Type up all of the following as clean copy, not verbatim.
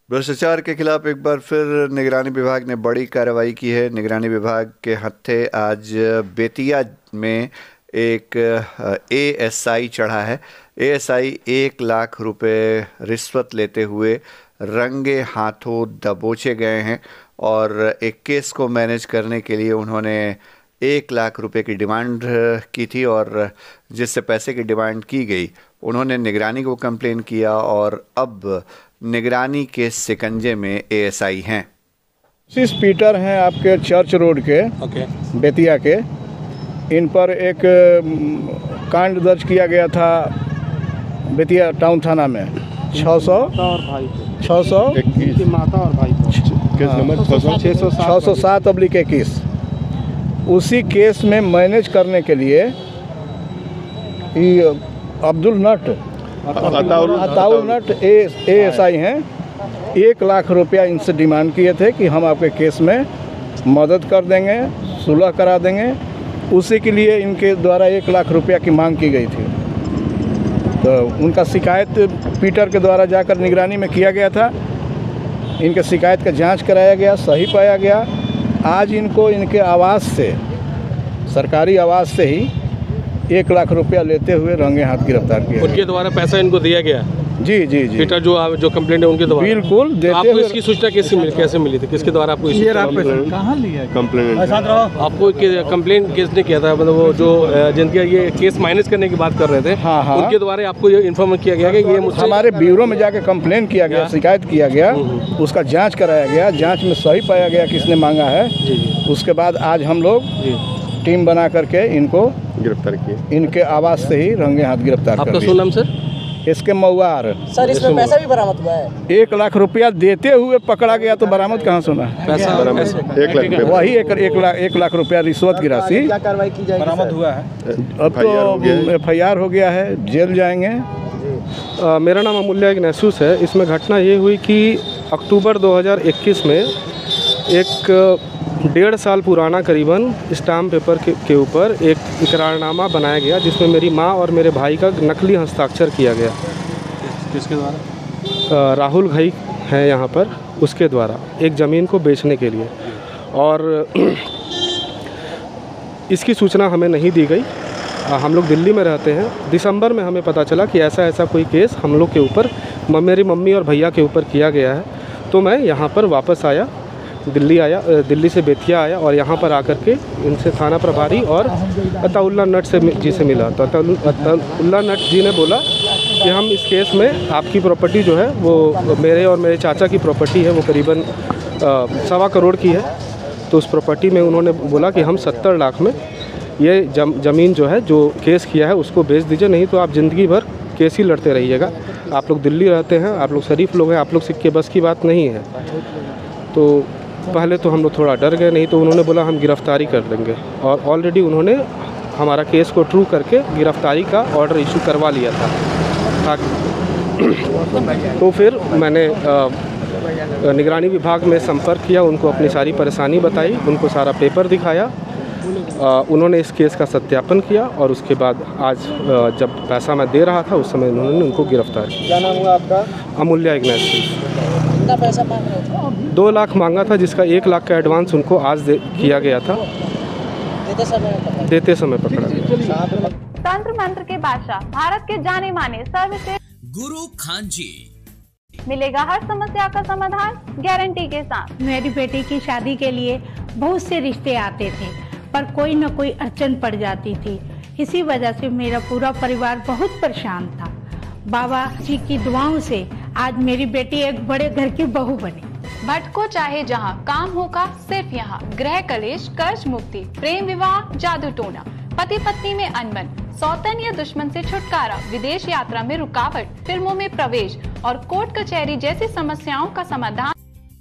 भ्रष्टाचार के खिलाफ एक बार फिर निगरानी विभाग ने बड़ी कार्रवाई की है। निगरानी विभाग के हत्थे आज बेतिया में एक एएसआई चढ़ा है। एएसआई 1 लाख रुपए रिश्वत लेते हुए रंगे हाथों दबोचे गए हैं और एक केस को मैनेज करने के लिए उन्होंने 1 लाख रुपए की डिमांड की थी और जिससे पैसे की डिमांड की गई उन्होंने निगरानी को कंप्लेन किया और अब निगरानी के शिकंजे में एएसआई हैं। पीटर हैं आपके चर्च रोड के बेतिया के। इन पर एक कांड दर्ज किया गया था बेतिया टाउन थाना में 621 माता और भाई केस नंबर 607/21। उसी केस में मैनेज करने के लिए अब्दुल नट अताउल नट एएसआई हैं। 1 लाख रुपया इनसे डिमांड किए थे कि हम आपके केस में मदद कर देंगे, सुलह करा देंगे। उसी के लिए इनके द्वारा 1 लाख रुपया की मांग की गई थी। तो उनका शिकायत पीटर के द्वारा जाकर निगरानी में किया गया था। इनके शिकायत का जांच कराया गया, सही पाया गया। आज इनको इनके आवास से, सरकारी आवास से ही 1 लाख रुपया लेते हुए रंगे हाथ गिरफ्तार किया। उनके द्वारा पैसा इनको दिया गया? जी जी जी। पीटर जो कंप्लेंट है उनके द्वारा बिल्कुल देते आपको इसकी सूचना कैसे मिली थी? किसके द्वारा आपको कहाँ लिया कंप्लेंट? आपको कंप्लेंट किसने किया था? मतलब वो जो जिनके ये केस माइनस करने की बात कर रहे थे, हाँ, उनके द्वारा आपको ये इन्फॉर्म किया गया कि ये मुझसे हमारे ब्यूरो में जाके कंप्लेंट किया गया, शिकायत किया गया, उसका जाँच कराया गया। जाँच में सही पाया गया किसने मांगा है। उसके बाद आज हम लोग टीम बना करके इनको गिरफ्तार किए। इनके आवास से ही रंगे हाथ गिरफ्तार कर। आपका शुभ नाम सर? इसके मऊआर। सर इसमें पैसा भी बरामद हुआ है? 1 लाख रुपया देते हुए पकड़ा गया तो बरामद कहाँ सुना? पैसा 1 लाख वही 1 लाख रुपया रिश्वत की राशि। क्या कार्रवाई की जाएगी? बरामद हुआ है। अब तो एफआईआर हो गया है, जेल जाएंगे। मेरा नाम अमूल्य इग्नासियस है। इसमें घटना ये हुई कि अक्टूबर 2021 में एक 1.5 साल पुराना करीबन स्टाम्प पेपर के ऊपर एक इकरारनामा बनाया गया जिसमें मेरी माँ और मेरे भाई का नकली हस्ताक्षर किया गया। किसके द्वारा? राहुल घई है यहाँ पर, उसके द्वारा एक ज़मीन को बेचने के लिए। और इसकी सूचना हमें नहीं दी गई। हम लोग दिल्ली में रहते हैं। दिसंबर में हमें पता चला कि ऐसा कोई केस हम लोग के ऊपर, मेरी मम्मी और भैया के ऊपर किया गया है। तो मैं यहाँ पर वापस आया, दिल्ली से बेतिया आया और यहाँ पर आकर के इनसे थाना प्रभारी और अताउल्ला नट जी से मिला। तो अताउल्ला नट जी ने बोला कि हम इस केस में आपकी प्रॉपर्टी जो है वो मेरे और मेरे चाचा की प्रॉपर्टी है, वो करीबन 1.25 करोड़ की है। तो उस प्रॉपर्टी में उन्होंने बोला कि हम 70 लाख में ये ज़मीन जो है, जो केस किया है उसको बेच दीजिए, नहीं तो आप ज़िंदगी भर केस ही लड़ते रहिएगा। आप लोग दिल्ली रहते हैं, आप लोग शरीफ लोग हैं, आप लोग सिक्के बस की बात नहीं है। तो पहले तो हम लोग थोड़ा डर गए, नहीं तो उन्होंने बोला हम गिरफ्तारी कर देंगे। और ऑलरेडी उन्होंने हमारा केस को ट्रू करके गिरफ्तारी का ऑर्डर इशू करवा लिया था। तो फिर मैंने निगरानी विभाग में संपर्क किया, उनको अपनी सारी परेशानी बताई, उनको सारा पेपर दिखाया। उन्होंने इस केस का सत्यापन किया और उसके बाद आज जब पैसा मैं दे रहा था उस समय उन्होंने उनको गिरफ्तार किया। क्या नाम हुआ आपका? अमूल्य इग्नासियस। कितना पैसा मांग रहे थे? 2 लाख मांगा था, जिसका 1 लाख का एडवांस उनको आज किया गया था। देते समय पकड़ा गया। तंत्र मंत्र के बादशाह, भारत के जाने माने सर्वश्रेष्ठ गुरु खान जी, मिलेगा हर समस्या का समाधान गारंटी के साथ। मेरी बेटी की शादी के लिए बहुत से रिश्ते आते थे, पर कोई न कोई अड़चन पड़ जाती थी। इसी वजह से मेरा पूरा परिवार बहुत परेशान था। बाबा जी की दुआओं से आज मेरी बेटी एक बड़े घर की बहू बनी। भटको चाहे जहाँ, काम होगा सिर्फ यहाँ। गृह कलेश, कर्ज मुक्ति, प्रेम विवाह, जादू टोना, पति पत्नी में अनबन, सौतन या दुश्मन से छुटकारा, विदेश यात्रा में रुकावट, फिल्मों में प्रवेश और कोर्ट कचहरी जैसी समस्याओं का समाधान।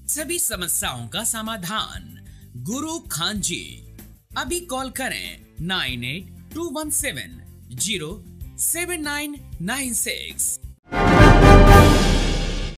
सभी समस्याओं का समाधान गुरु खान जी। अभी कॉल करें 9821707996।